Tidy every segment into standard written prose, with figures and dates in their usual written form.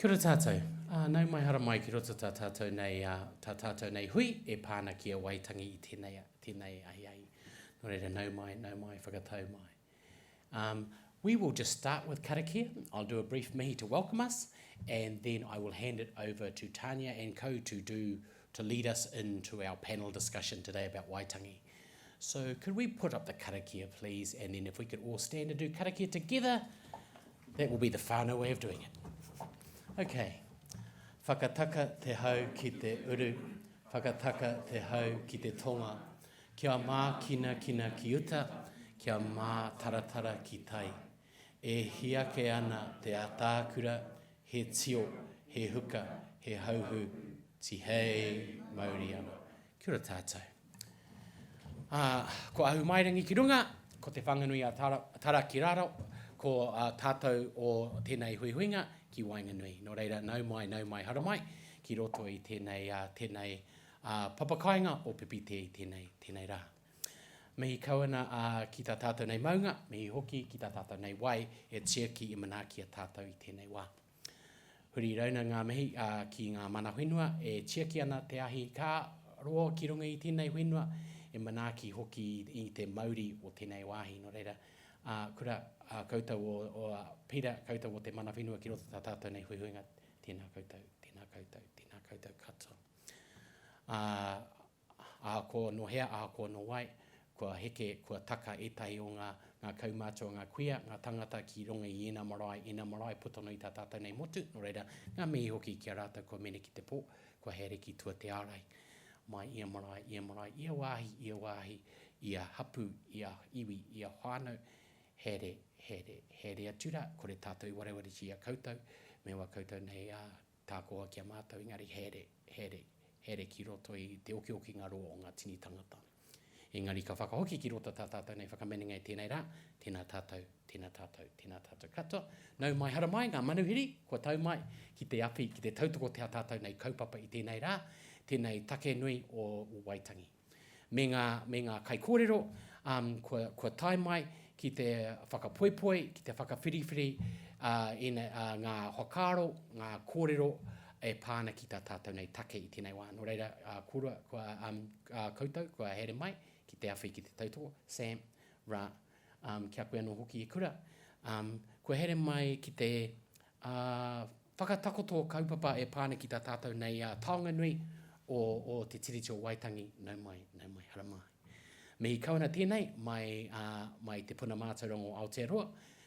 Kia ora tātou. Nau mai hara mai ki roto tā tātou nei hui e pāna ki a waitangi I tēnei ahi ai. Nō reira nau mai, whakatau mai. We will just start with karakia. I'll do a brief mihi to welcome us, and then I will hand it over to Tanya and Co to lead us into our panel discussion today about Waitangi. So could we put up the karakia, please, and then if we could all stand and do karakia together, that will be the whānau way of doing it. Okay. Whakataka te hau ki te uru, whakataka te hau ki te tonga, kia mā kina ki uta, kia mā taratara ki tai. E hiake ana te atākura, he tio, he huka, he hauhu, ti hei Māori ana. Kia ora tātou. Ko ahu mairangi ki runga, ko te whanganui a tara ki raro, ko tātou o tēnei huihuinga, ki Wainganui. Nō reira, nau mai, hara mai, ki roto I tēnei papakainga o pipite I tēnei rā. Mihi kauana ki tā tātou nei maunga, mihi hoki ki tā tātou nei wai, e tiaki I manaaki a tātou I tēnei wā. Huri rauna ngā mihi ki ngā mana whenua, e tiaki ana te ahi kā roa ki runga I tēnei whenua, e manaaki hoki I te Māori o tēnei wāhi. Nō reira, kura koutou o Pira, koutou o te mana whenua ki roto tā tātou nei huihuinga, tēnā koutou katoa. Ko no hea, ko no wai, kua heke, kua taka etahi o ngā kaumātua, ngā kuia, ngā tangata ki runga I ena marae putono I tā tātou nei motu. Nō reira, ngā mihi hoki ki a rātou kua mene ki te pō, kua here ki tua te ārai. Mai ia marae, ia wāhi, ia hapu, ia iwi, ia whānau, here atura, kore tātou wareware ki a koutou, me wa koutou nei tākoa ki a mātou, engari here ki roto I te oki ngā roa o ngā tini tangata. Engari ka whakahoki ki roto tā tātou nei whakamenenga I tēnei rā, tēnā tātou katoa. Nau mai hara mai, ngā manuhiri, kua tau mai ki te api, ki te tautoko te tātou nei kaupapa I tēnei rā, tēnei take nui o Waitangi. Me ngā kai kōrero, kua tai mai ki te whakapoipoi, ki te whakawhiriwhiri, ngā hokaro, ngā kōrero, e pāna ki tā tātou nei take I tēnei wā. Nō reira, kua koutou, kua here mai, ki te awhi, ki te tautoko, Sam, Ra, kia koe anō hoki kura. Kua here mai ki te whakatakoto kaupapa e pāna ki tā tātou nei taonga nui o te tiriti o Waitangi, nau mai, hara mai. Mihi kauna tēnei, mai te puna mātaurongo o Aotearoa,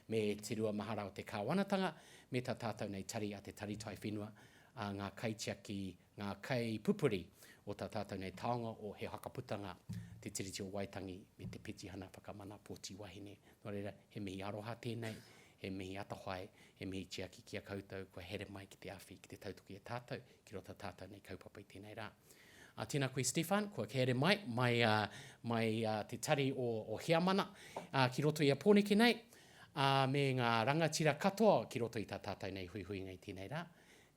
me te rua mahara o te kāwanatanga, me tā tātou nei tari a te taritai whenua, ngā kaitiaki, ngā kai pupuri o tā tātou nei taonga o he hakaputanga te tiriti o Waitangi me te petihana whakamana pōti wahine. Nō reira, he mihi aroha tēnei, he mihi atahai, he mihi tiaki ki a koutou, kua here mai ki te awhi, ki te tautuki a tātou, ki rota tātou nei kaupapa I tēnei rā. Tēnā koe Stefan, kua here mai te tari o Hiamana, ki roto I a pōneke nei, me ngā rangatira katoa ki roto I tā tātou nei huihuinga I tēnei rā.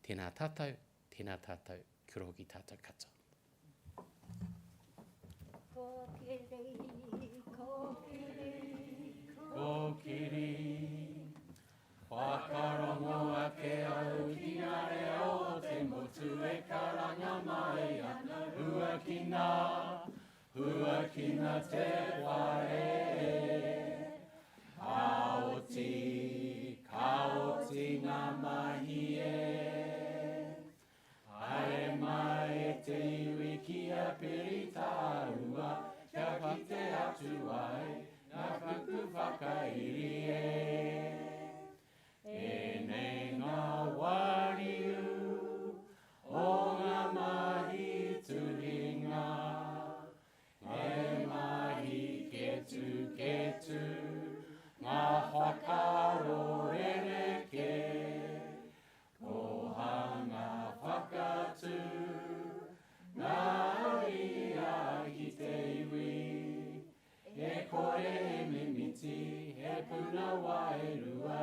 Tēnā tātou, kia ora hoki tātou katoa. Kōkiri, whakarongo ake au ki ngā reo o te motu e karanga mai ana. Huakina te whare, kaoti ngā mahi Haere mai e te iwi ki a pirita ua, kia ki te atu ai, ngā kuku whakairi nei ngā wariu, o ngā mahi tuhinga, mahi ketu, ngā whakaro rereke, kohanga whakatu, ngā ia ki te iwi, e kore e mimiti, he puna wai rua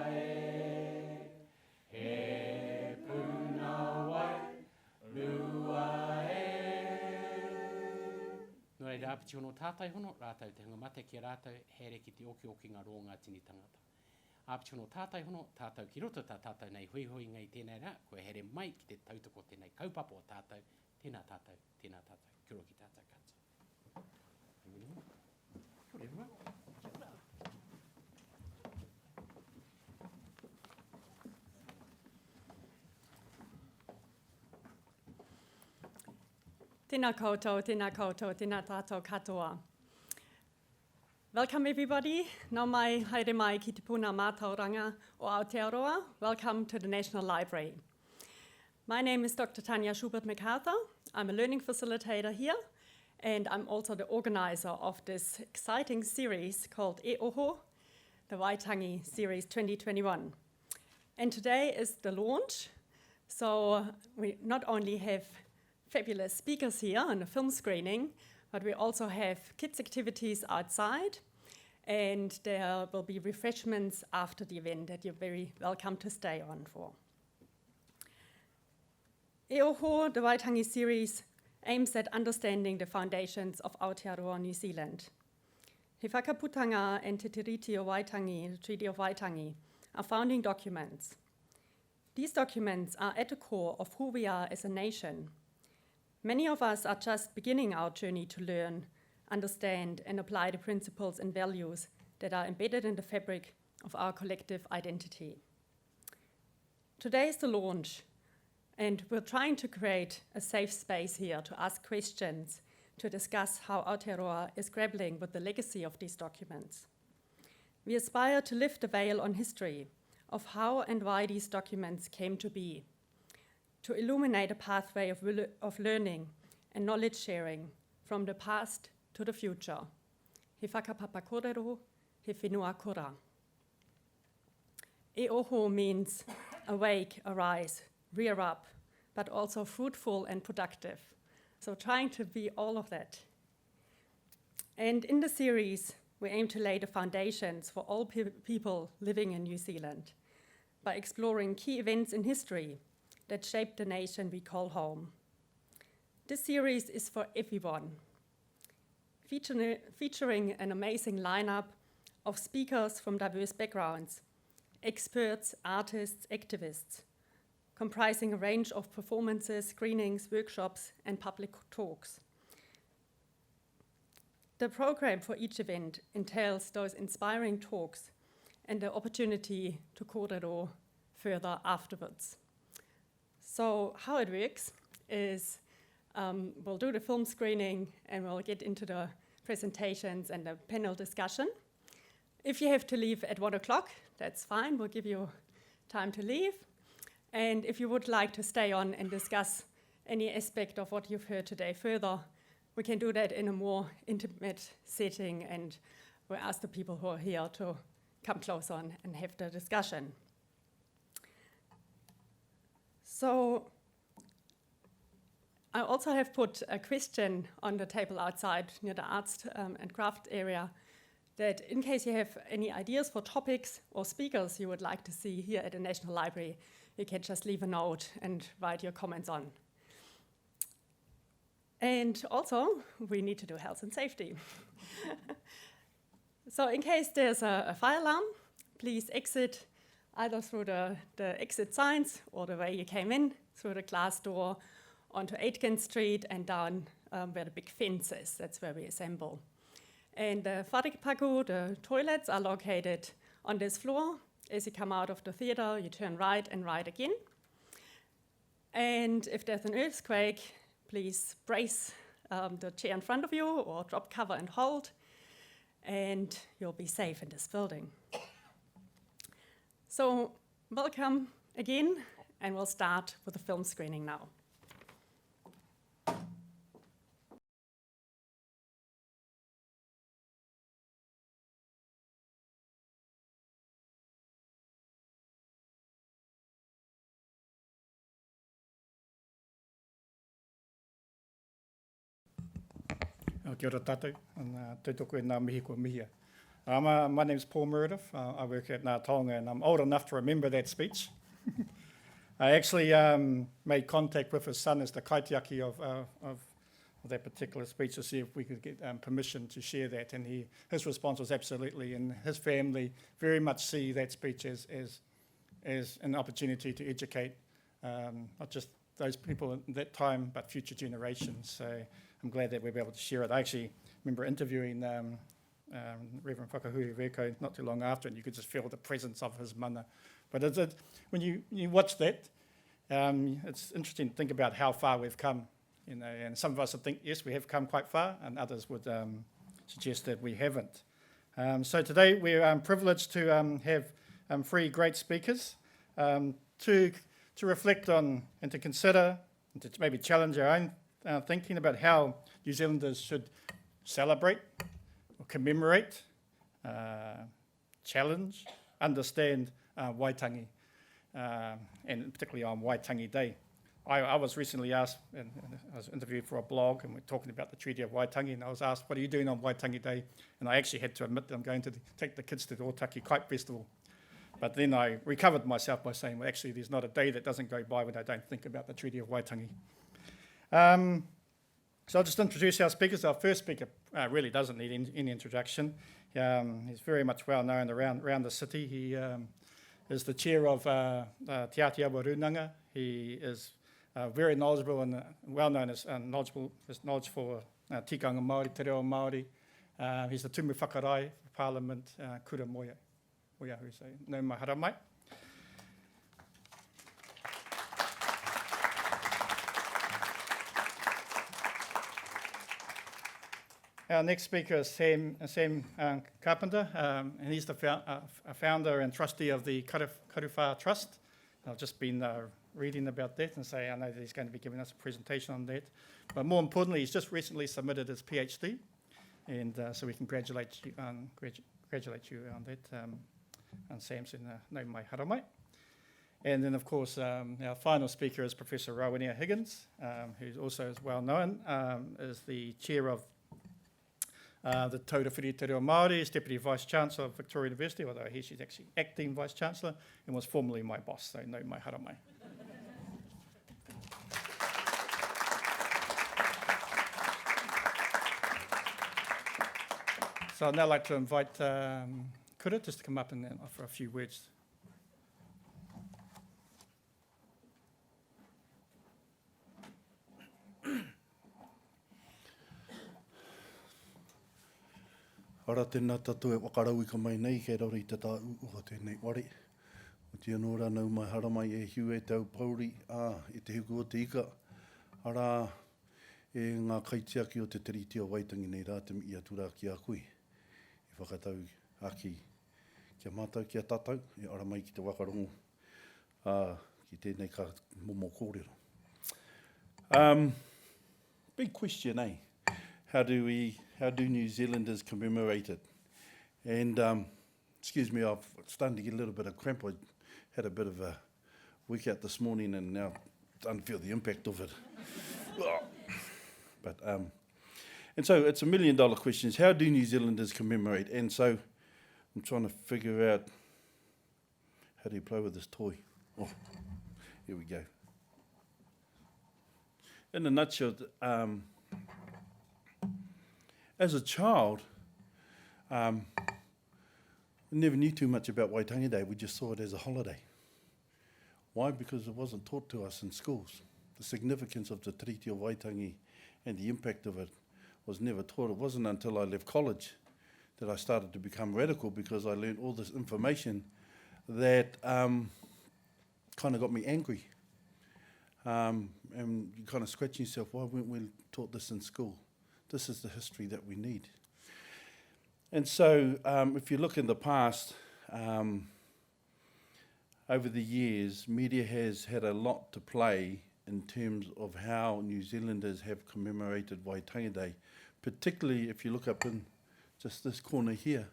he puna wai rua Nō reira apiti hono tātai hono, rātau te hanga mate ki rātau, here ki te oki ngā roa ngā tini tangata. Āpitono tātai hono, tātou ki roto tā tātou nei hui hui ngai tēnei rā, koe here mai ki te tautoko tēnei kaupapa o tātou, tēnā tātou, kia ora ki tātou kātou. Kia ora everyone. Kia ora. Tēnā koutou, tēnā koutou, tēnā tātou katoa. Welcome everybody. Nau mai, haere mai ki te puna mātauranga o Aotearoa. Welcome to the National Library. My name is Dr. Tanya Schubert-MacArthur. I'm a learning facilitator here, and I'm also the organizer of this exciting series called E Oho, the Waitangi Series 2021. And today is the launch. So we not only have fabulous speakers here on a film screening, but we also have kids' activities outside, and there will be refreshments after the event that you're very welcome to stay on for. E Oho, the Waitangi series, aims at understanding the foundations of Aotearoa, New Zealand. He Whakaputanga and Te Tiriti o Waitangi, the Treaty of Waitangi, are founding documents. These documents are at the core of who we are as a nation. Many of us are just beginning our journey to learn, understand, and apply the principles and values that are embedded in the fabric of our collective identity. Today is the launch, and we're trying to create a safe space here to ask questions, to discuss how Aotearoa is grappling with the legacy of these documents. We aspire to lift the veil on history of how and why these documents came to be, to illuminate a pathway of learning and knowledge sharing from the past to the future. He whakapapa kōrero, he whenua kora. E oho means awake, arise, rear up, but also fruitful and productive. So trying to be all of that. And in the series, we aim to lay the foundations for all people living in New Zealand by exploring key events in history that shaped the nation we call home. This series is for everyone, featuring an amazing lineup of speakers from diverse backgrounds, experts, artists, activists, comprising a range of performances, screenings, workshops, and public talks. The program for each event entails those inspiring talks and the opportunity to kōrero further afterwards. So how it works is we'll do the film screening and we'll get into the presentations and the panel discussion. If you have to leave at 1 o'clock, that's fine. We'll give you time to leave. And if you would like to stay on and discuss any aspect of what you've heard today further, we can do that in a more intimate setting, and we'll ask the people who are here to come close on and have the discussion. So I also have put a question on the table outside near the arts and craft area, that in case you have any ideas for topics or speakers you would like to see here at the National Library, you can just leave a note and write your comments on. And also, we need to do health and safety. So in case there's a fire alarm, please exit either through the exit signs or the way you came in, through the glass door onto Aitken Street and down where the big fence is. That's where we assemble. And the wharepaku, the toilets, are located on this floor. As you come out of the theatre, you turn right and right again. And if there's an earthquake, please brace the chair in front of you or drop cover and hold, and you'll be safe in this building. So welcome again, and we'll start with the film screening now. Kia ora tātou, and tautoko e ngā mihi kua mihia. My name is Paul Meredith. I work at Ngā Taonga, and I'm old enough to remember that speech. I actually made contact with his son as the kaitiaki of that particular speech to see if we could get permission to share that. And his response was absolutely, and his family very much see that speech as an opportunity to educate not just those people at that time, but future generations. So I'm glad that we'll be able to share it. I actually remember interviewing Reverend Whakahui Reko not too long after, and you could just feel the presence of his mana. But when you watch that, it's interesting to think about how far we've come. You know, and some of us would think, yes, we have come quite far, and others would suggest that we haven't. So today we're privileged to have 3 great speakers to reflect on and to consider and to maybe challenge our own thinking about how New Zealanders should celebrate or commemorate, challenge, understand Waitangi, and particularly on Waitangi Day. I was recently asked, and I was interviewed for a blog, and we're talking about the Treaty of Waitangi, and I was asked, what are you doing on Waitangi Day? And I actually had to admit that I'm going to take the kids to the Otaki Kite Festival. But then I recovered myself by saying, well, actually, there's not a day that doesn't go by when I don't think about the Treaty of Waitangi. So I'll just introduce our speakers. Our first speaker really doesn't need any introduction. He's very much well known around the city. He is the chair of Te Atiawa Runanga. He is very knowledgeable and well known as his knowledge for tikanga Māori, te reo Māori. He's the tumu whakarai for Parliament, Kura Moia. Oiahu, so nau mai hara mai. Our next speaker is Sam Carpenter, and he's the founder and trustee of the Karuwha Trust. I've just been reading about that and say I know that he's going to be giving us a presentation on that. But more importantly, he's just recently submitted his PhD, and so we congratulate you on that. And Samson, nau mai hara mai. And then, of course, our final speaker is Professor Rawenia Higgins, who also is well known, is the chair of the Taurawhiri Te Reo Māori, is Deputy Vice-Chancellor of Victoria University, although she's actually acting Vice-Chancellor, and was formerly my boss, so nau mai hara mai. So I'd now like to invite Kura just to come up and offer a few words. Ara tēnā tātou e whakarau I ka mai nei, kei rauri te tā uho tēnei wari. O te anora nau mai hara mai e hiu e tau pauri, e te hiku o te ika. Ara e ngā kaitiaki o te tiriti o Waitangi nei rā te mi I atura ki a koe. E whakatau aki kia mātou kia tātou, e ara mai ki te wakarongo ki tēnei ka momo kōrero. Big question, eh? How do New Zealanders commemorate it? And excuse me, I'm starting to get a little bit of cramp. I had a bit of a workout this morning and now starting to feel the impact of it. But and so it's $1 million question. How do New Zealanders commemorate? And so I'm trying to figure out how do you play with this toy. Oh, here we go. In a nutshell, as a child, I never knew too much about Waitangi Day. We just saw it as a holiday. Why? Because it wasn't taught to us in schools. The significance of the Treaty of Waitangi and the impact of it was never taught. It wasn't until I left college that I started to become radical, because I learned all this information that kind of got me angry. And you kind of scratch yourself, why weren't we taught this in school? This is the history that we need. And so if you look in the past, over the years, media has had a lot to play in terms of how New Zealanders have commemorated Waitangi Day, particularly if you look up in just this corner here.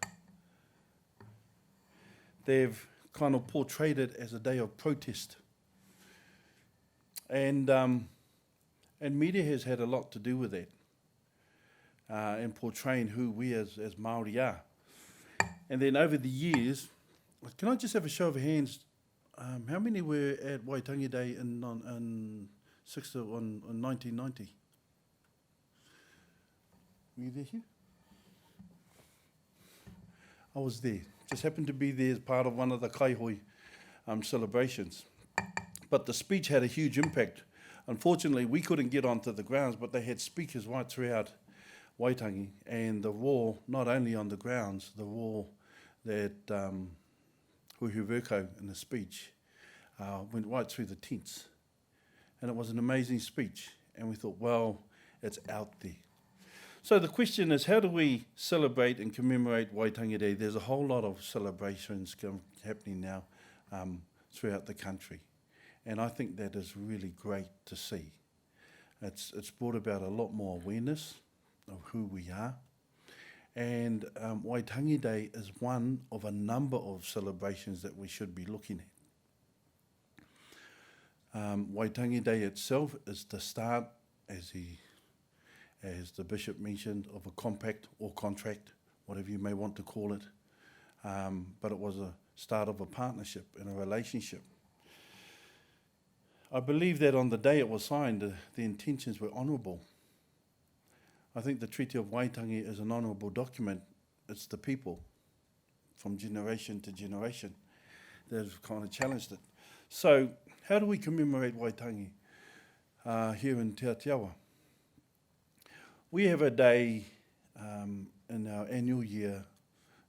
They've kind of portrayed it as a day of protest. And media has had a lot to do with that. And portraying who we as Māori are. And then over the years, can I just have a show of hands? How many were at Waitangi Day in 1990? Were you there, Hugh? I was there. Just happened to be there as part of one of the Kaihoi celebrations. But the speech had a huge impact. Unfortunately, we couldn't get onto the grounds, but they had speakers right throughout Waitangi, and the roar, not only on the grounds, the roar that Huhuverko in the speech went right through the tents. And it was an amazing speech. And we thought, well, it's out there. So the question is, how do we celebrate and commemorate Waitangi Day? There's a whole lot of celebrations happening now throughout the country. And I think that is really great to see. It's brought about a lot more awareness of who we are. And Waitangi Day is one of a number of celebrations that we should be looking at. Waitangi Day itself is the start, as the Bishop mentioned, of a compact or contract, whatever you may want to call it. But it was a start of a partnership and a relationship. I believe that on the day it was signed, the intentions were honourable. I think the Treaty of Waitangi is an honourable document. It's the people, from generation to generation, that have kind of challenged it. So, how do we commemorate Waitangi here in Te Atiawa? We have a day in our annual year,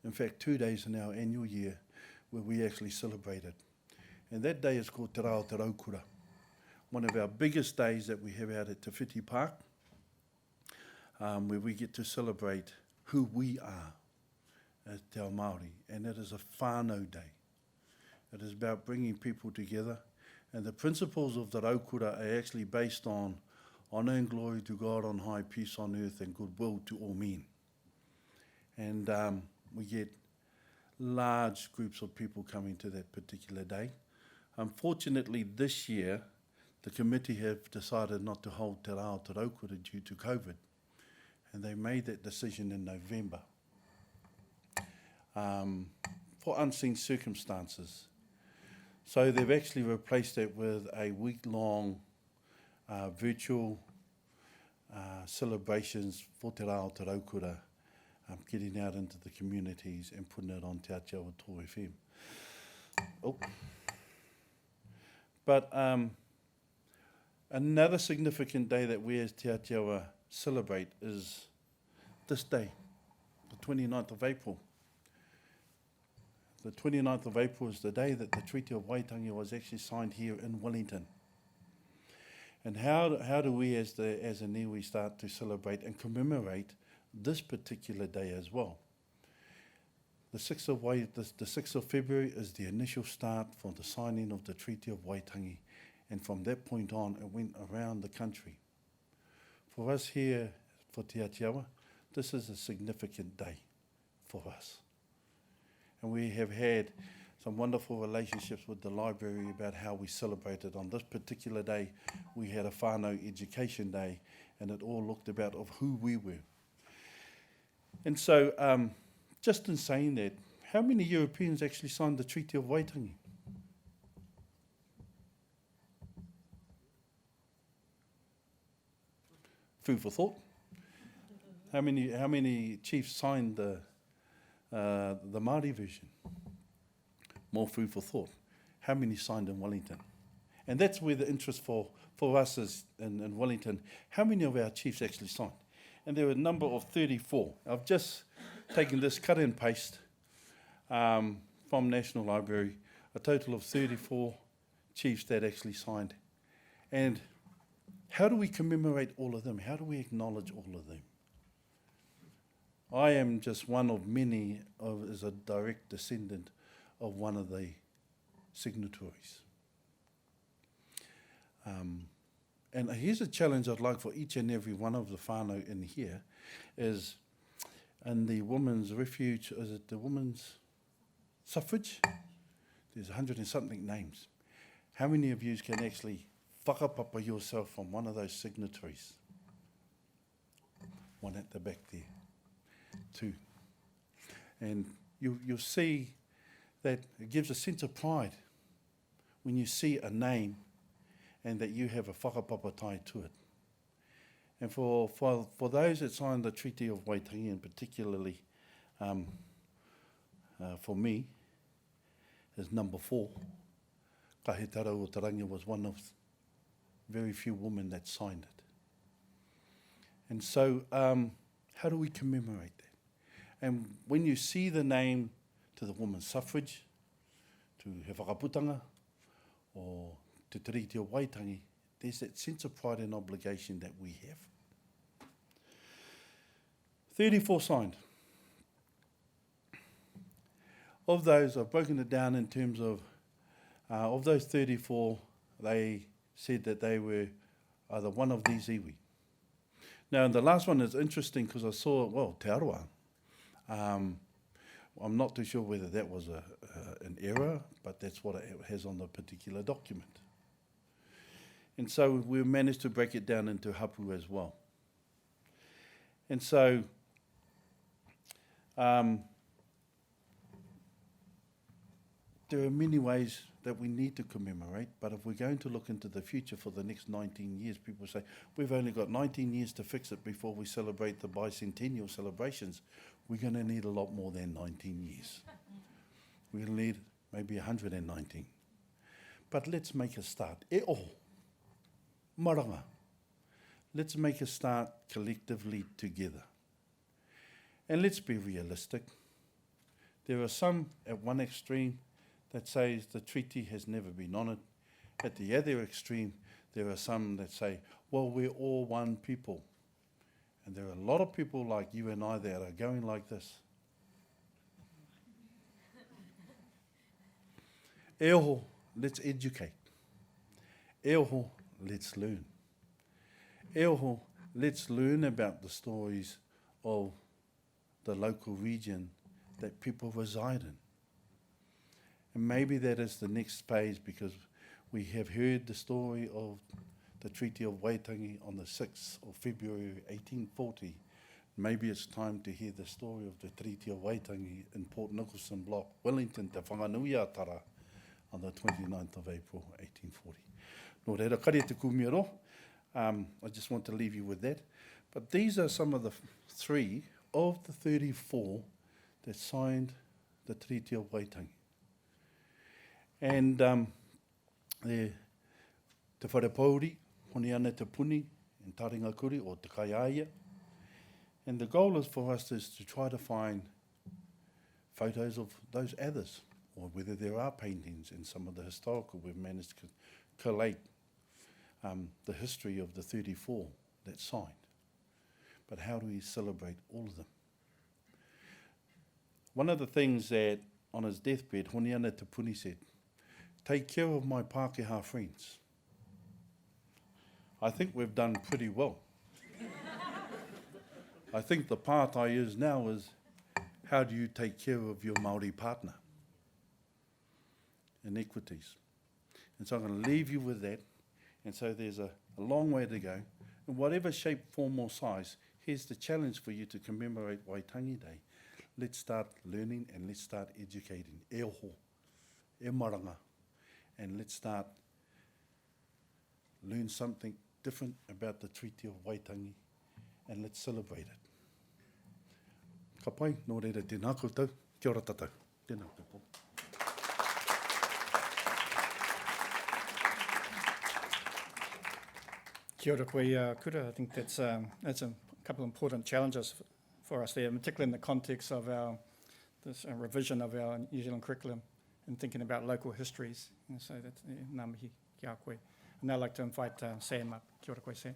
in fact 2 days in our annual year, where we actually celebrate it. And that day is called Te Rao Te Raukura, one of our biggest days that we have out at Te Whiti Park, where we get to celebrate who we are as Te Ao Māori. And it is a whānau day. It is about bringing people together. And the principles of the Raukura are actually based on honour and glory to God on high, peace on earth and goodwill to all men. And we get large groups of people coming to that particular day. Unfortunately, this year, the committee have decided not to hold Te Rao Te Raukura due to COVID. And they made that decision in November for unseen circumstances. So they've actually replaced it with a week-long virtual celebrations for Te Rao Te Raukura, getting out into the communities and putting it on Te Atiawa Tō FM. Oh. But another significant day that we as Te Atiawa celebrate is this day, the 29th of April. The 29th of April is the day that the Treaty of Waitangi was actually signed here in Wellington. And how do we as a Niue start to celebrate and commemorate this particular day as well? The 6th of February is the initial start for the signing of the Treaty of Waitangi. And from that point on, it went around the country. For us here, for Te Atiawa, this is a significant day for us. And we have had some wonderful relationships with the library about how we celebrated. On this particular day, we had a whānau education day, and it all looked about of who we were. And so, just in saying that, how many Europeans actually signed the Treaty of Waitangi? Food for thought. How many chiefs signed the Māori version? More food for thought. How many signed in Wellington? And that's where the interest for us is in Wellington. How many of our chiefs actually signed? And there were a number of 34. I've just taken this cut and paste from National Library, a total of 34 chiefs that actually signed. And how do we commemorate all of them? How do we acknowledge all of them? I am just one of many as a direct descendant of one of the signatories. And here's a challenge I'd like for each and every one of the whānau in here, is in the women's refuge, is it the women's suffrage? There's 100 and something names. How many of you can actually whakapapa yourself from one of those signatories? One at the back there. Two. And you'll see that it gives a sense of pride when you see a name and that you have a whakapapa tied to it. And for those that signed the Treaty of Waitangi, and particularly for me, is number 4. Kahitara o Tarangi was one of very few women that signed it. And so, how do we commemorate that? And when you see the name to the women's suffrage, to He Whakaputanga, or Te Tiriti o Waitangi, there's that sense of pride and obligation that we have. 34 signed. Of those, I've broken it down in terms of those 34, they said that they were either one of these iwi. Now, the last one is interesting because I saw, well, Te Aroa. I'm not too sure whether that was an error, but that's what it has on the particular document. And so we managed to break it down into hapu as well. And so there are many ways that we need to commemorate, but if we're going to look into the future for the next 19 years, people say, we've only got 19 years to fix it before we celebrate the bicentennial celebrations. We're going to need a lot more than 19 years. We're going to need maybe 119. But let's make a start. E oho, maranga. Let's make a start collectively together. And let's be realistic. There are some at one extreme that says the treaty has never been honoured. At the other extreme, there are some that say, well, we're all one people. And there are a lot of people like you and I that are going like this. E oho, let's educate. E oho, let's learn. E oho, let's learn about the stories of the local region that people reside in. And maybe that is the next phase, because we have heard the story of the Treaty of Waitangi on the 6th of February 1840. Maybe it's time to hear the story of the Treaty of Waitangi in Port Nicholson Block, Wellington, Te Whanganuiatara, on the 29th of April 1840. Nō reira, kare te kumiro. I just want to leave you with that. But these are some of the 3 of the 34 that signed the Treaty of Waitangi. And Te Wharepauri, honi ana te puni, in Taringa Kuri, or Te Kaiaia. And the goal is for us is to try to find photos of those others, or whether there are paintings in some of the historical. We've managed to collate the history of the 34 that signed. But how do we celebrate all of them? One of the things that on his deathbed, honi ana te puni said, take care of my Pākehā friends. I think we've done pretty well. I think the part I use now is, how do you take care of your Māori partner? Inequities. And so I'm going to leave you with that. And so there's a long way to go. In whatever shape, form or size, here's the challenge for you to commemorate Waitangi Day. Let's start learning and let's start educating. E oho, e maranga. And let's start learn something different about the Treaty of Waitangi, and let's celebrate it. Ka pai, nō reira tēnā koutou, kia ora tātou. Tēnā koutou. Kia ora koe, Kura. I think that's a couple of important challenges for us there, particularly in the context of this revision of our New Zealand curriculum and thinking about local histories. And so that's ngā mihi ki a koe. And now I'd like to invite Sam up. Kia ora koe, Sam.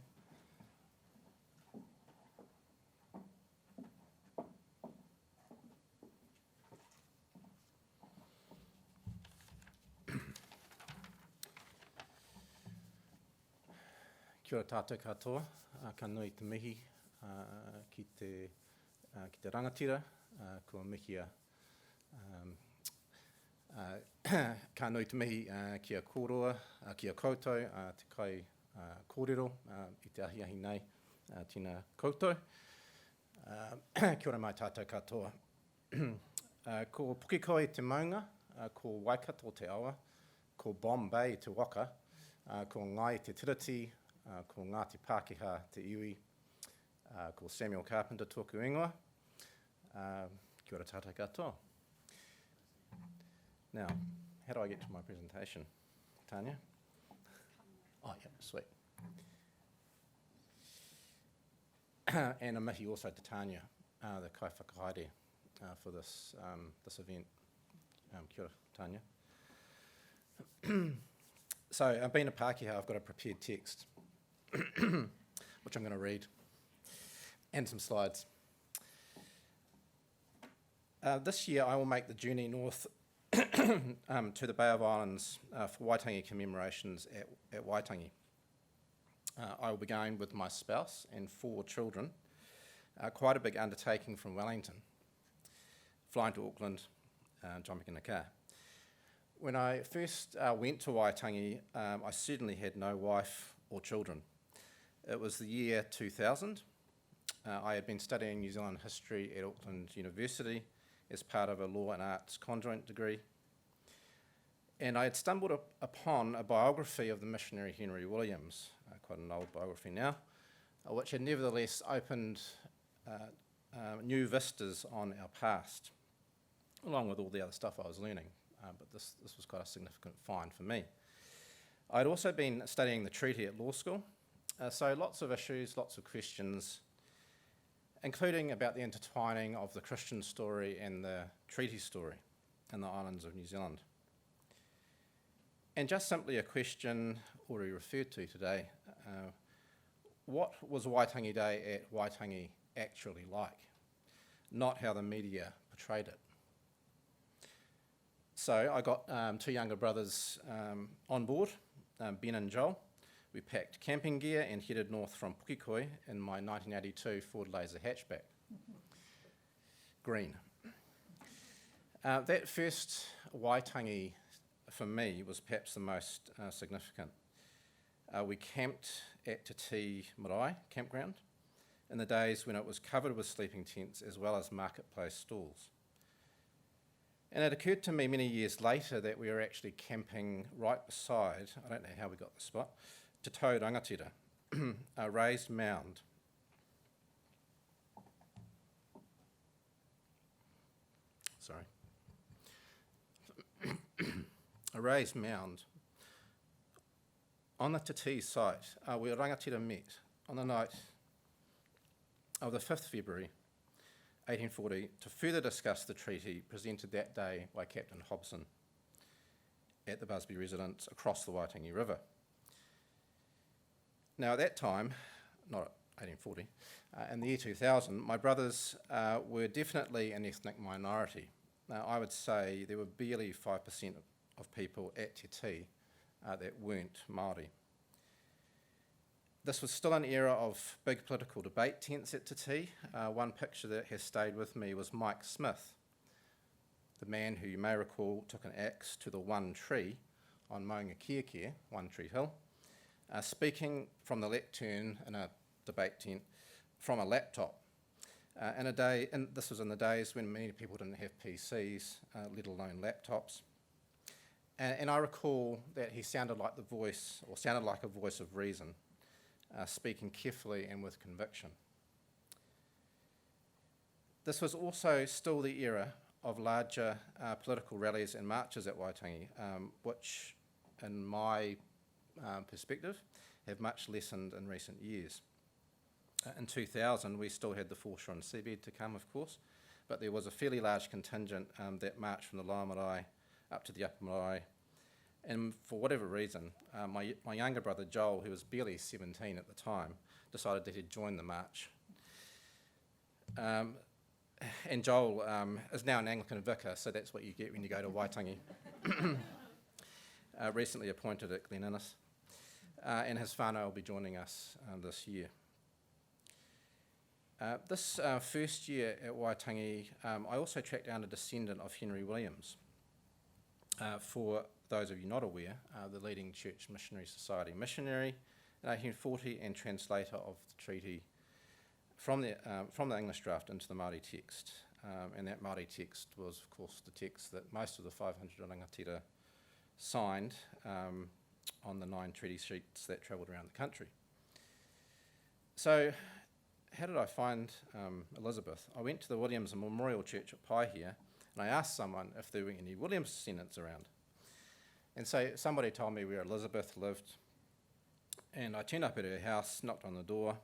Kia ora tātou katoa, ka nui te mihi ki te rangatira, kua mihia. Ka nui te mihi kia kōroa, kia koutou, te kai kōrero, i te ahi nei, tina koutou. Kia ora mai tātou katoa. Ko Pukekoi te maunga, ko Waikato te awa, ko Bombay te waka, ko Ngai te tiriti, ko Ngāti Pākehā te iwi, called Samuel Carpenter tōku ingoa. Kia ora tātou katoa. Now, how do I get to my presentation? Tanya? Oh, yeah, sweet. And a mihi also to Tanya, the kai whakahaere for this event. Kia ora, Tanya. So, being a Pākehā, I've got a prepared text, which I'm going to read, and some slides. This year, I will make the journey north to the Bay of Islands for Waitangi commemorations at Waitangi. I will be going with my spouse and 4 children, quite a big undertaking from Wellington, flying to Auckland, jumping in a car. When I first went to Waitangi, I certainly had no wife or children. It was the year 2000. I had been studying New Zealand history at Auckland University as part of a law and arts conjoint degree. And I had stumbled upon a biography of the missionary Henry Williams, quite an old biography now, which had nevertheless opened new vistas on our past, along with all the other stuff I was learning. But this was quite a significant find for me. I'd also been studying the treaty at law school, so lots of issues, lots of questions, including about the intertwining of the Christian story and the treaty story in the islands of New Zealand. And just simply a question already referred to today, what was Waitangi Day at Waitangi actually like? Not how the media portrayed it. So I got 2 younger brothers on board, Ben and Joel. We packed camping gear and headed north from Pukekoi in my 1982 Ford Laser hatchback. Green. That first Waitangi for me was perhaps the most significant. We camped at Te Tii Marae campground in the days when it was covered with sleeping tents as well as marketplace stalls. And it occurred to me many years later that we were actually camping right beside, I don't know how we got the spot, Te Tau Rangatira, a raised mound. Sorry. A raised mound. On the Te Tii site, where Rangatira met on the night of the 5th February 1840 to further discuss the treaty presented that day by Captain Hobson at the Busby residence across the Waitangi River. Now at that time, not 1840, in the year 2000, my brothers were definitely an ethnic minority. Now I would say there were barely 5% of people at Te Tii that weren't Māori. This was still an era of big political debate tents at Te Tii. One picture that has stayed with me was Mike Smith, the man who you may recall took an axe to the one tree on Maunga Kiakea, One Tree Hill, speaking from the lectern in a debate tent from a laptop. And this was in the days when many people didn't have PCs, let alone laptops. And I recall that he sounded like a voice of reason, speaking carefully and with conviction. This was also still the era of larger political rallies and marches at Waitangi, which, in my perspective, have much lessened in recent years. In 2000, we still had the foreshore and seabed to come, of course, but there was a fairly large contingent that marched from the Lower Marae up to the Upper Marae. And for whatever reason, my younger brother Joel, who was barely 17 at the time, decided that he'd join the march. And Joel is now an Anglican vicar, so that's what you get when you go to Waitangi. Recently appointed at Glen Innes. And his whānau will be joining us this year. This first year at Waitangi, I also tracked down a descendant of Henry Williams. For those of you not aware, the leading Church Missionary Society missionary in 1840 and translator of the treaty from the English draft into the Māori text. And that Māori text was, of course, the text that most of the 500 rangatira signed on the 9 treaty sheets that travelled around the country. So how did I find Elizabeth? I went to the Williams Memorial Church at Paihia, and I asked someone if there were any Williams descendants around. And so somebody told me where Elizabeth lived, and I turned up at her house, knocked on the door.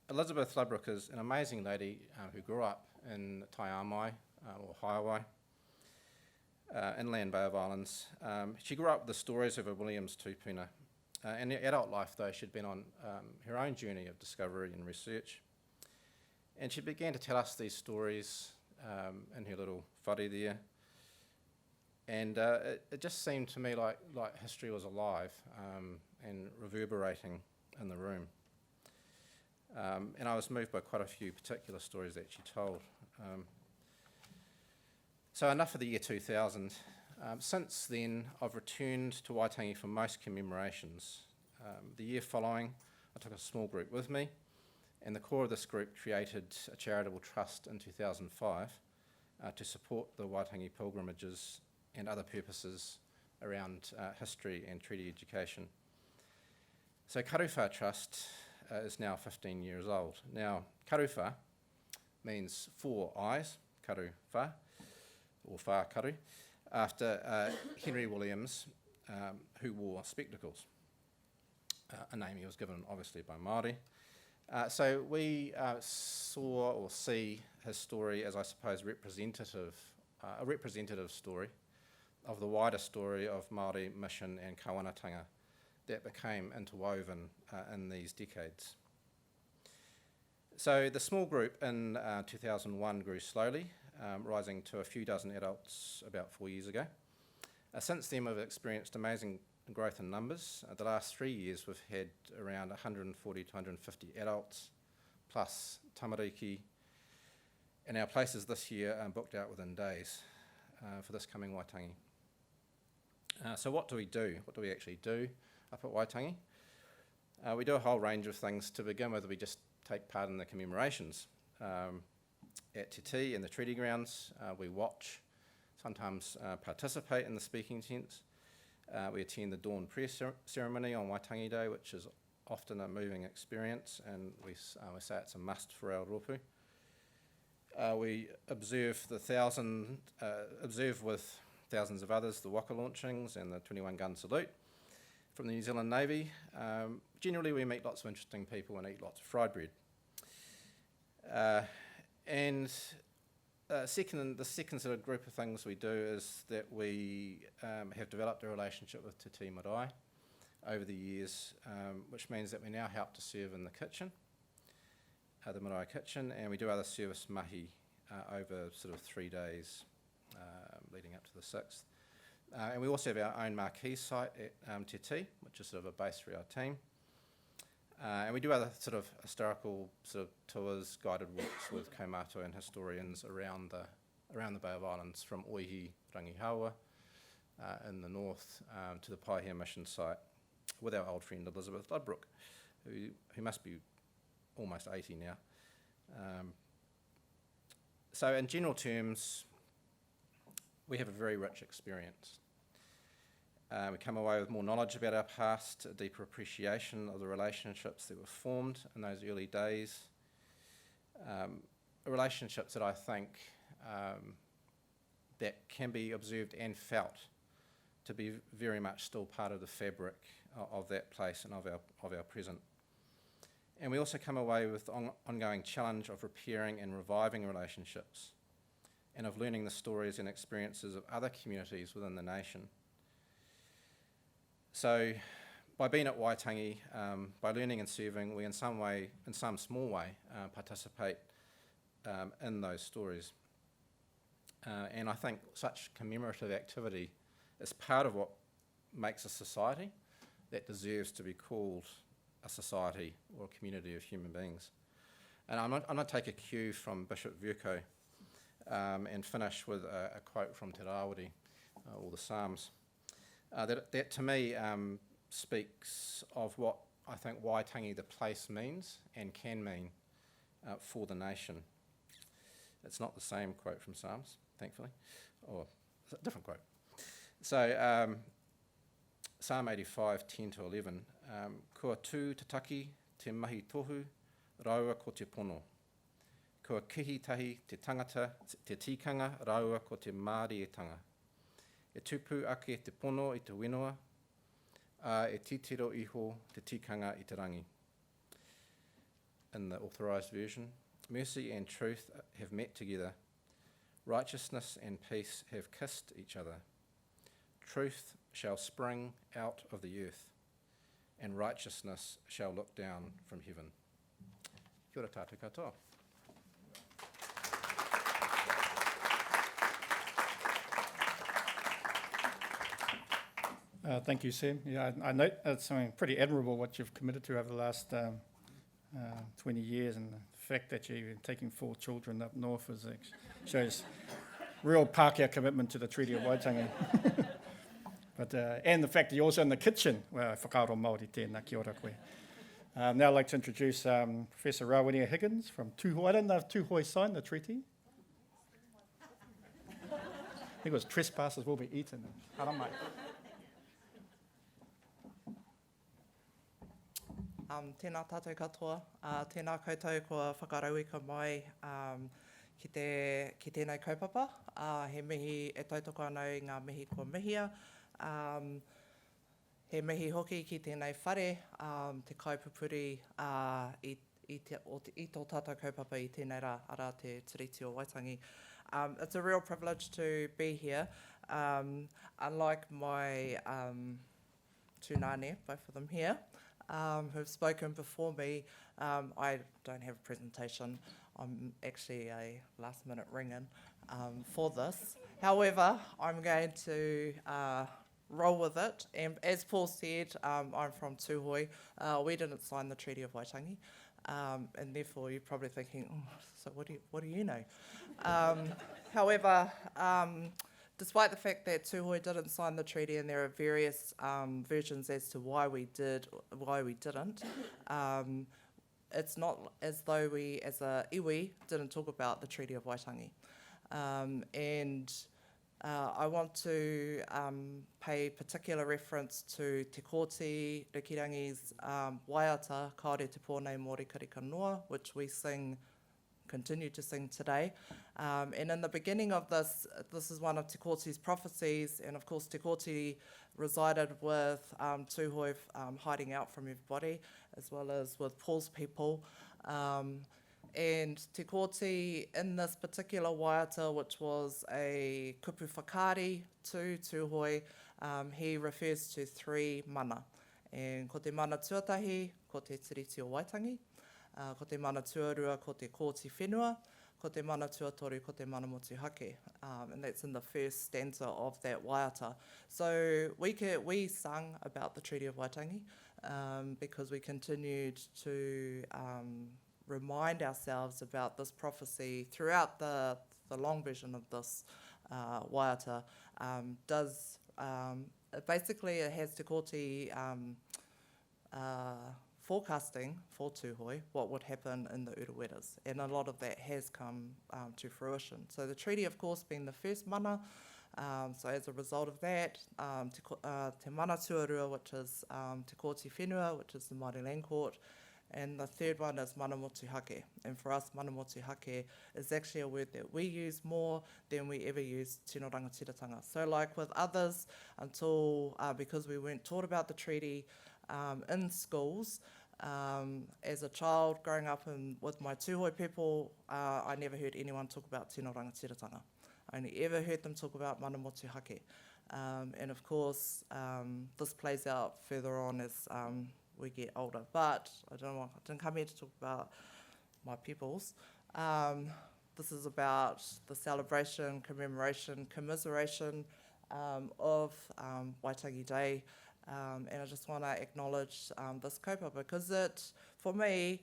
Elizabeth Ludbrook is an amazing lady who grew up in Taiamai, or Haiawai, inland Bay of Islands. She grew up with the stories of her Williams tūpuna. In her adult life, though, she'd been on her own journey of discovery and research. And she began to tell us these stories in her little whare there. And it just seemed to me like history was alive and reverberating in the room. And I was moved by quite a few particular stories that she told. So enough of the year 2000. Since then, I've returned to Waitangi for most commemorations. The year following, I took a small group with me, and the core of this group created a charitable trust in 2005 to support the Waitangi pilgrimages and other purposes around history and treaty education. So Karuwha Trust is now 15 years old. Now, Karuwha means 4 eyes, Karuwha, or wha karu, after Henry Williams, who wore spectacles, a name he was given obviously by Māori. So we saw or see his story as, I suppose, a representative story of the wider story of Māori mission and kawanatanga that became interwoven in these decades. So the small group in 2001 grew slowly, rising to a few dozen adults about 4 years ago. Since then, we've experienced amazing growth in numbers. The last 3 years, we've had around 140 to 150 adults, plus tamariki, and our places this year are booked out within days for this coming Waitangi. So what do we do? What do we actually do up at Waitangi? We do a whole range of things. To begin with, we just take part in the commemorations. At Te Tii in the treaty grounds, we watch, sometimes participate in the speaking tents. We attend the dawn prayer ceremony on Waitangi Day, which is often a moving experience, and we say it's a must for our rōpū. We observe with thousands of others the waka launchings and the 21-gun salute from the New Zealand Navy. Generally, we meet lots of interesting people and eat lots of fried bread. The second sort of group of things we do is that we have developed a relationship with Te Tii Marae over the years, which means that we now help to serve in the kitchen, the Marae kitchen, and we do other service mahi over sort of 3 days leading up to the 6th. And we also have our own marquee site at Te Tii, which is sort of a base for our team. And we do other sort of historical sort of tours, guided walks with kaumātua and historians around the Bay of Islands, from Oihi, Rangihawa in the north to the Paihia mission site, with our old friend Elizabeth Ludbrook, who must be almost 80 now. So in general terms, we have a very rich experience. We come away with more knowledge about our past, a deeper appreciation of the relationships that were formed in those early days, relationships that I think that can be observed and felt to be very much still part of the fabric of that place and of our present. And we also come away with the ongoing challenge of repairing and reviving relationships, and of learning the stories and experiences of other communities within the nation. So by being at Waitangi, by learning and serving, we in some small way, participate in those stories. And I think such commemorative activity is part of what makes a society that deserves to be called a society or a community of human beings. And I'm going to take a cue from Bishop Virko and finish with a quote from Te Rawiri, or the Psalms. That to me speaks of what I think Waitangi, the place, means and can mean for the nation. It's not the same quote from Psalms, thankfully, or it's a different quote. So Psalm 85, 10 to 11, Kua tū tataki te mahi tohu, raua ko te pono. Kua kihitahi te tangata, te tikanga, raua ko te mārietanga. E tupu ake te pono i te whenua, e titiro iho te tikanga i te rangi. In the authorised version, mercy and truth have met together. Righteousness and peace have kissed each other. Truth shall spring out of the earth, and righteousness shall look down from heaven. Kia ora tātou katoa. Thank you, Sam. Yeah, I note it's something pretty admirable what you've committed to over the last 20 years, and the fact that you're taking 4 children up north shows real Pākehā commitment to the Treaty of Waitangi. But, and the fact that you're also in the kitchen, well, whakaaro Māori tēnā, kia ora koe. Now I'd like to introduce Professor Rawenia Higgins from Tūhoe. I don't know if Tūhoe signed the treaty. I think it was trespassers will be eaten. Haramai. Tēnā tātou katoa, tēnā koutou kua whakarawika mai ki tēnei kaupapa. He mihi e tautoko anau ngā mihi kua mihia. He mihi hoki ki tēnei whare, te kaupupuri i tō tātou kaupapa i tēnei rā, ara te Tiriti o Waitangi. It's a real privilege to be here. Unlike my tūnane, both of them here, who've spoken before me, I don't have a presentation. I'm actually a last-minute ring-in for this. However, I'm going to roll with it. And as Paul said, I'm from Tūhoe. We didn't sign the Treaty of Waitangi, and therefore you're probably thinking, oh, so what do you know? However, despite the fact that Tūhoe didn't sign the treaty, and there are various versions as to why we didn't, it's not as though we, as a iwi, didn't talk about the Treaty of Waitangi. I want to pay particular reference to Te Kōti Rekirangi's Waiata, Kāore Te Pōnei Mōri Karika Noa, which we continue to sing today. And in the beginning of this is one of Te Kōti's prophecies, and of course Te Kōti resided with Tūhoe hiding out from everybody, as well as with Paul's people. And Te Kōti, in this particular waiata, which was a kupu whakaari to Tūhoe, he refers to 3 mana. And ko te mana tuatahi, ko te Tiriti o Waitangi, ko te mana tuarua, ko te Kōti whenua, ko te mana tuatoru, ko te mana motuhake. And that's in the first stanza of that waiata. So we sung about the Treaty of Waitangi because we continued to remind ourselves about this prophecy throughout the long version of this waiata. Basically, it has Te Kōti forecasting for Tūhoe what would happen in the Uruweras, and a lot of that has come to fruition. So the treaty, of course, being the first mana, so as a result of that, te mana tuarua, which is Te Kōti whenua, which is the Māori Land Court, and the third one is mana motuhake. And for us, mana motuhake is actually a word that we use more than we ever use tino rangatiratanga. So like with others, because we weren't taught about the treaty in schools, as a child growing up with my Tūhoe people, I never heard anyone talk about tino rangatiratanga. I only ever heard them talk about mana motuhake. And of course, this plays out further on as we get older. But I didn't come here to talk about my peoples. This is about the celebration, commemoration, commiseration of Waitangi Day. And I just want to acknowledge this kaupapa because it, for me,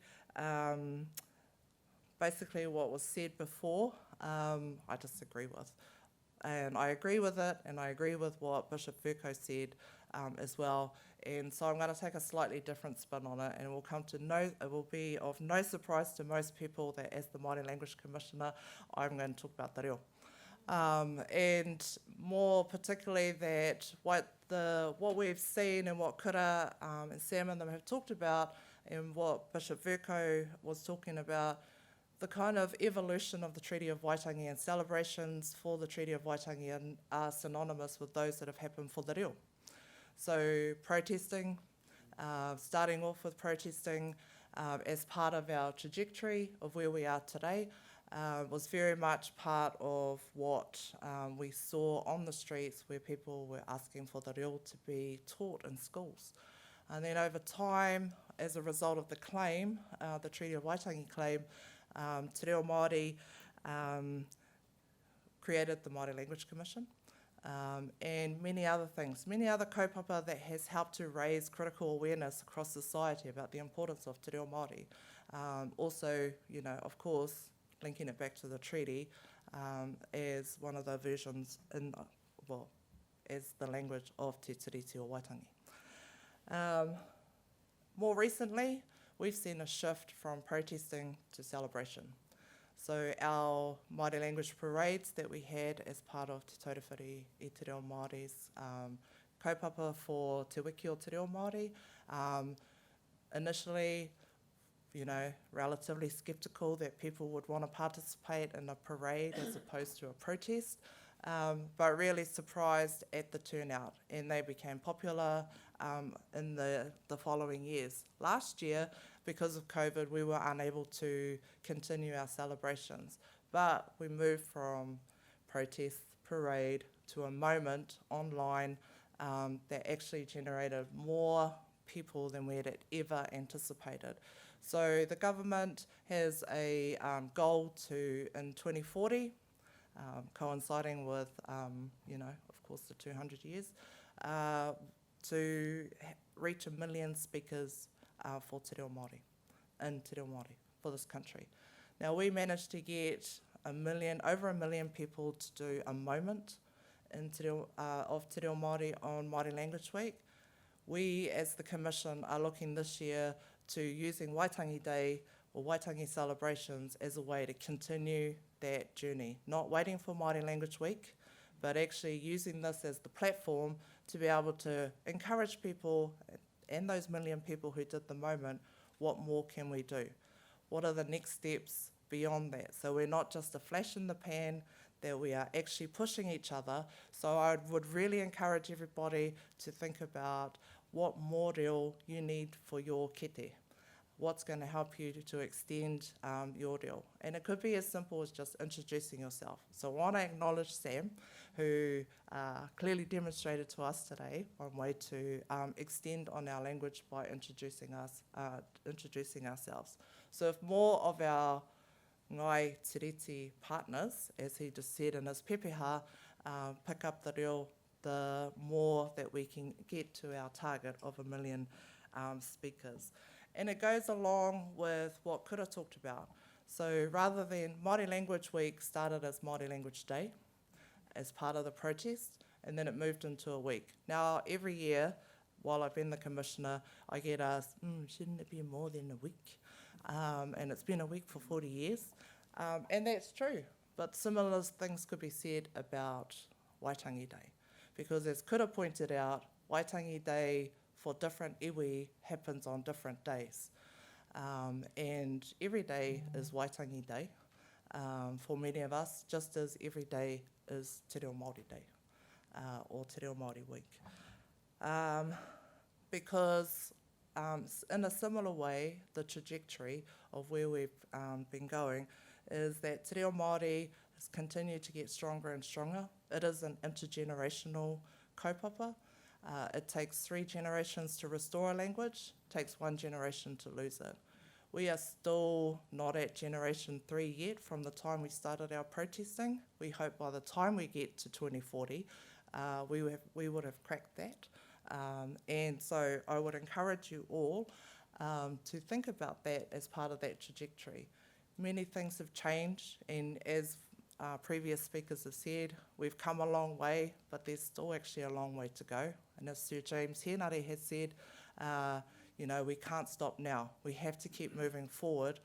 basically what was said before, I disagree with. And I agree with it, and I agree with what Bishop Furco said as well. And so I'm going to take a slightly different spin on it, and it will be of no surprise to most people that as the Māori Language Commissioner, I'm going to talk about te reo. And more particularly that what we've seen and what Kura and Sam and them have talked about And what Bishop Vercoe was talking about, the kind of evolution of the Treaty of Waitangi and celebrations for the Treaty of Waitangi are synonymous with those that have happened for the reo. So protesting, starting off with protesting as part of our trajectory of where we are today, was very much part of what we saw on the streets where people were asking for the reo to be taught in schools. And then over time, as a result of the claim, the Treaty of Waitangi claim, Te Reo Māori created the Māori Language Commission and many other things, many other kaupapa that has helped to raise critical awareness across society about the importance of Te Reo Māori. Also, of course, linking it back to the treaty as one of the versions as the language of Te Tiriti o Waitangi. More recently, we've seen a shift from protesting to celebration. So our Māori language parades that we had as part of Te Taurewhiri i Te Reo Māori's kaupapa for Te Wiki o Te Reo Māori, initially, relatively sceptical that people would want to participate in a parade as opposed to a protest, but really surprised at the turnout, and they became popular in the following years. Last year, because of COVID, we were unable to continue our celebrations, but we moved from protest, parade, to a moment online that actually generated more people than we had ever anticipated. So the government has a goal to, in 2040, coinciding with, of course, the 200 years, to reach 1 million speakers for Te Reo Māori, in Te Reo Māori, for this country. Now, we managed to get over 1 million people to do a moment in of Te Reo Māori on Māori Language Week. We, as the Commission, are looking this year to using Waitangi Day or Waitangi celebrations as a way to continue that journey, not waiting for Māori Language Week, but actually using this as the platform to be able to encourage people and those 1 million people who did the moment, what more can we do? What are the next steps beyond that? So we're not just a flash in the pan, that we are actually pushing each other. So I would really encourage everybody to think about what more reo you need for your kete. What's going to help you to extend your reo. And it could be as simple as just introducing yourself. So I want to acknowledge Sam, who clearly demonstrated to us today one way to extend on our language by introducing ourselves. So if more of our Ngai Tiriti partners, as he just said in his pepeha, pick up the reo, the more that we can get to our target of 1 million speakers. And it goes along with what Kura talked about. So rather than Māori Language Week started as Māori Language Day as part of the protest, and then it moved into a week. Now, every year, while I've been the Commissioner, I get asked, shouldn't it be more than a week? And it's been a week for 40 years. And that's true. But similar things could be said about Waitangi Day. Because as Kura pointed out, Waitangi Day for different iwi happens on different days. And every day is Waitangi Day for many of us, just as every day is Te Reo Māori Day or Te Reo Māori Week. Because in a similar way, the trajectory of where we've been going is that Te Reo Māori has continued to get stronger and stronger. It is an intergenerational kaupapa. It takes 3 generations to restore a language, it takes 1 generation to lose it. We are still not at generation 3 yet from the time we started our protesting. We hope by the time we get to 2040, we would have cracked that. And so I would encourage you all to think about that as part of that trajectory. Many things have changed, and as previous speakers have said, we've come a long way, but there's still actually a long way to go. And as Sir James Henare has said, we can't stop now. We have to keep moving forward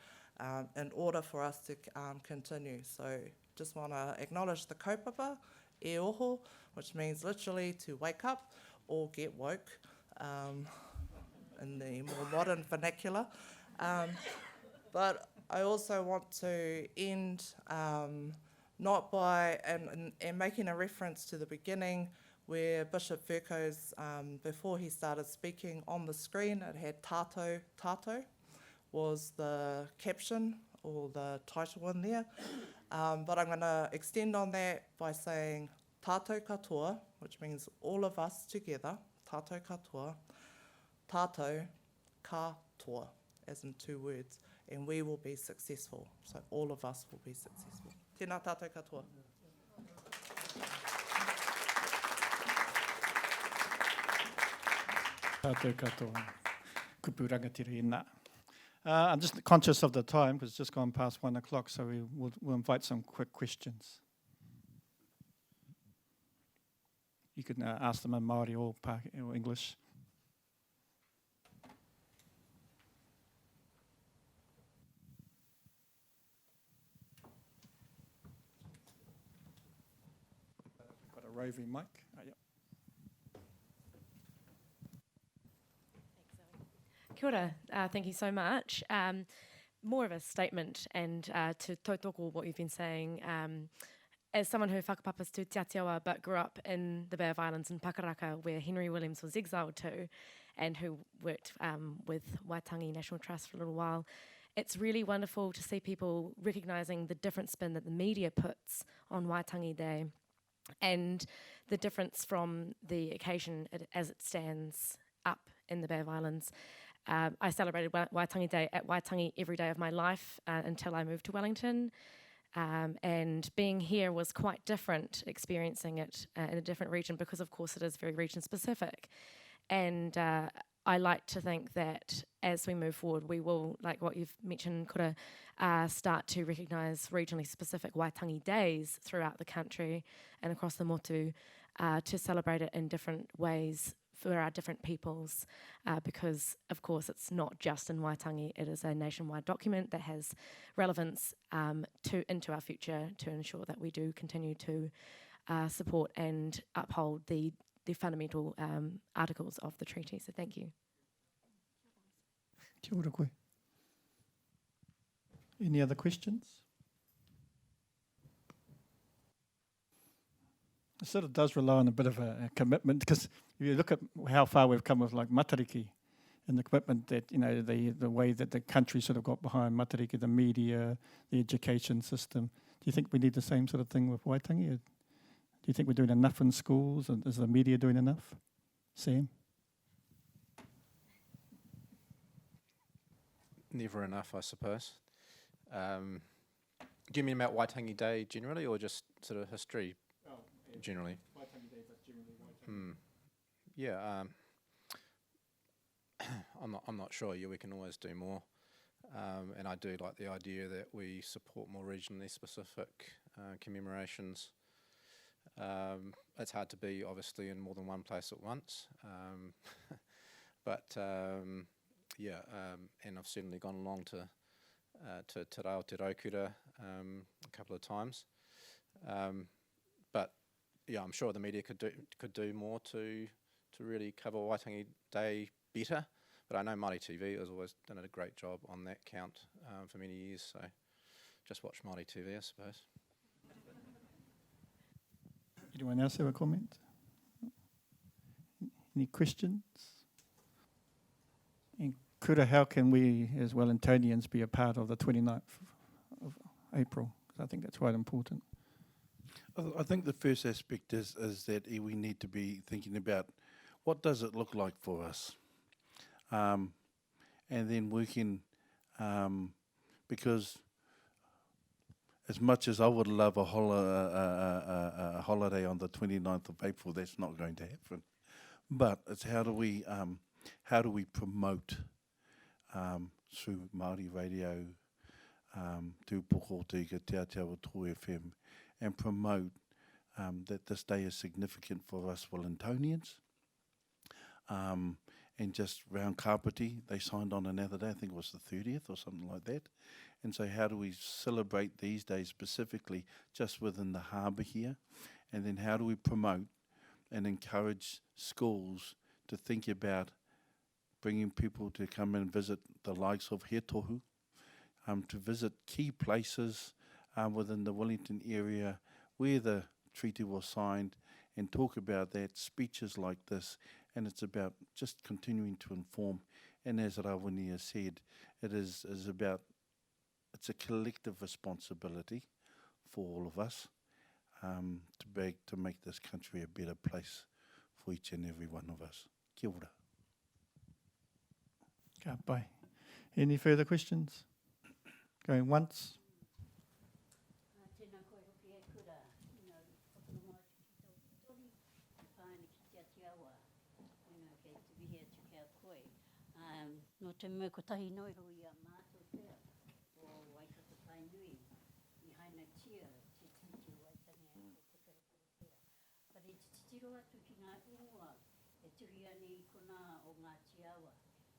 in order for us to continue. So just want to acknowledge the kaupapa, e oho, which means literally to wake up or get woke. in the more modern vernacular. But I also want to end not by, and making a reference to the beginning where Bishop Furco's, before he started speaking on the screen, it had Tātou, Tātou was the caption or the title in there. But I'm going to extend on that by saying Tātou katoa, which means all of us together, Tātou katoa, Tātou katoa, as in 2 words, and we will be successful. So all of us will be successful. Tēnā tātou katoa. Tātou katoa. Kupu rangatira inā. I'm just conscious of the time because it's just gone past 1 o'clock, so we'll invite some quick questions. You can ask them in Māori or English. Got a roving mic. Yep. Kia ora, thank you so much. More of a statement and to tautoko what you've been saying. As someone who whakapapas to Te Atiawa but grew up in the Bay of Islands in Pakaraka where Henry Williams was exiled to and who worked with Waitangi National Trust for a little while, it's really wonderful to see people recognising the different spin that the media puts on Waitangi Day and the difference from the occasion as it stands up in the Bay of Islands. I celebrated Waitangi Day at Waitangi every day of my life until I moved to Wellington. And being here was quite different, experiencing it in a different region because, of course, it is very region-specific. And I like to think that as we move forward, we will, like what you've mentioned, Kura, start to recognise regionally specific Waitangi days throughout the country and across the motu to celebrate it in different ways for our different peoples, because of course it's not just in Waitangi, it is a nationwide document that has relevance into our future to ensure that we do continue to support and uphold the fundamental articles of the treaty. So thank you. Kia ora koe. Any other questions? It sort of does rely on a bit of a commitment, because if you look at how far we've come with like Matariki and the commitment that, you know, the way that the country sort of got behind Matariki, the media, the education system. Do you think we need the same sort of thing with Waitangi? Or do you think we're doing enough in schools? And is the media doing enough? Sam? Never enough, I suppose. Do you mean about Waitangi Day generally, or just sort of history? Generally. Yeah, I'm not sure. Yeah, we can always do more, and I do like the idea that we support more regionally specific commemorations. It's hard to be obviously in more than one place at once, but yeah, and I've certainly gone along to Te Reo Te Raukura a couple of times, but. Yeah, I'm sure the media could do more to really cover Waitangi Day better. But I know Māori TV has always done a great job on that count for many years. So just watch Māori TV, I suppose. Anyone else have a comment? Any questions? And Kura, how can we as Wellingtonians be a part of the 29th of April? Because I think that's quite important. I think the first aspect is that we need to be thinking about what does it look like for us, and then working, because as much as I would love a holiday on the 29th of April, that's not going to happen. But it's how do we promote through Māori radio, Tūpoko Tika, Te Atiawa Tō FM, and promote that this day is significant for us Wellingtonians. And just round Kapiti, they signed on another day, I think it was the 30th or something like that. And so how do we celebrate these days specifically just within the harbour here? And then how do we promote and encourage schools to think about bringing people to come and visit the likes of He Tohu, to visit key places within the Wellington area where the treaty was signed, and talk about that, speeches like this, and it's about just continuing to inform. And as Rawini has said, it is about, it's a collective responsibility for all of us to make this country a better place for each and every one of us. Kia ora. Ka pai. Any further questions? Going once? Tēnā koe hoki e kura, whakarongoa ki tō tori, whāne ki te atiawa, kei te wihia tu kia koe. No te mua ko tahi noiro i a mātou pēr, o Waikato Tainui, i haina tia, te titi o Waitangi o te karakura pēr. Pare te titiro atu ki ngā ingoa, e tuhi ane i kona o ngā tiawa,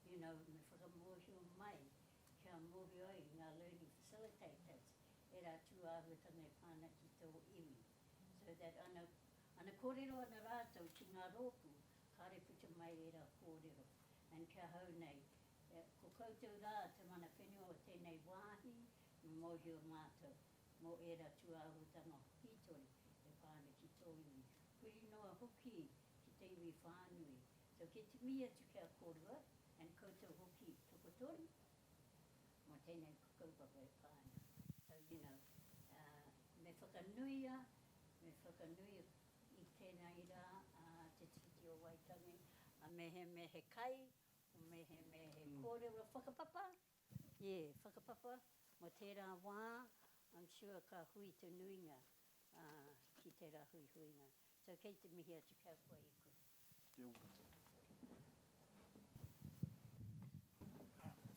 me whakamohio mai, kia mohio ai ngā learning facilitators, e rā tuāhuatanga e pāna ki tō iwi. So that ana kōrero ana rātou ki ngā rōpū, kāre puta mai e rā kōrero. And kia hau nei, ko koutou rā te mana whenua o tēnei wāhi, mohio mātou, mo e rā tuāhuatanga hitori, e pāna ki tō iwi. Kuri noa hoki ki te iwi whānui. So ke te mia tu kia kōrua, and koutou hoki tokotori, mo tēnei kaupapa e pāna. So, me whakanuia i tēnei rā, te titi o Waitangi, a mehe kai, o mehe kōrero whakapapa. Whakapapa, mo tērā wā, I'm sure ka hui te nuinga ki tērā huinga. So kei te mihi atu kia koe i koe.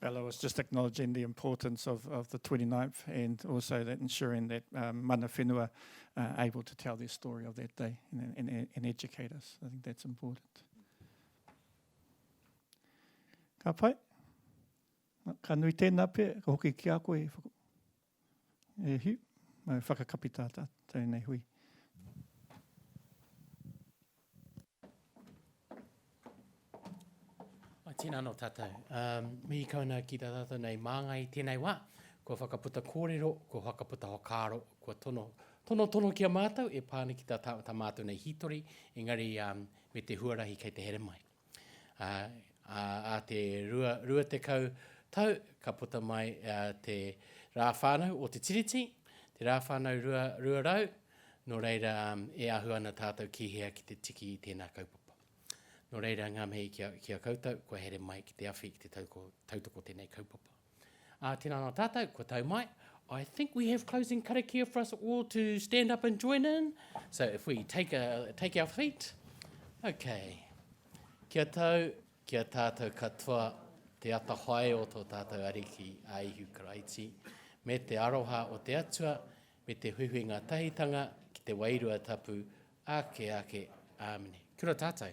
Bella was just acknowledging the importance of the 29th, and also that ensuring that mana whenua are able to tell their story of that day and educate us. I think that's important. Ka pai? Ka nui tēnā pē, ka hoki ki a koe e hiu, mai whakakapita tēnei hui. Tēnā no tātou. Mihi kauna ki tā tātou nei māngai tēnei wā. Ko whakaputa kōrero, ko whakaputa hokaro, ko tono kia mātou, e pāne ki tā mātou nei hitori, engari me te huarahi kei te here mai. A te rua te kau tau, ka puta mai te rā whānau o te tiriti, te rā whānau rua rau, no reira e ahu ana tātou kihea ki te tiki i tēnā kaupapa. No reira ngā mihi kia koutou, ko here mai ki te awhi ki te tautoko tēnei kaupapa. Tēnā no tātou, ko tau mai. I think we have closing karakia for us all to stand up and join in. So if we take our feet. Okay. Kia tau, kia tātou katoa, te ata hae o tō tātou ariki a ihu karaiti, me te aroha o te atua, me te huihuinga tahitanga, ki te wairua tapu, ake, āmene. Kia ora tātou.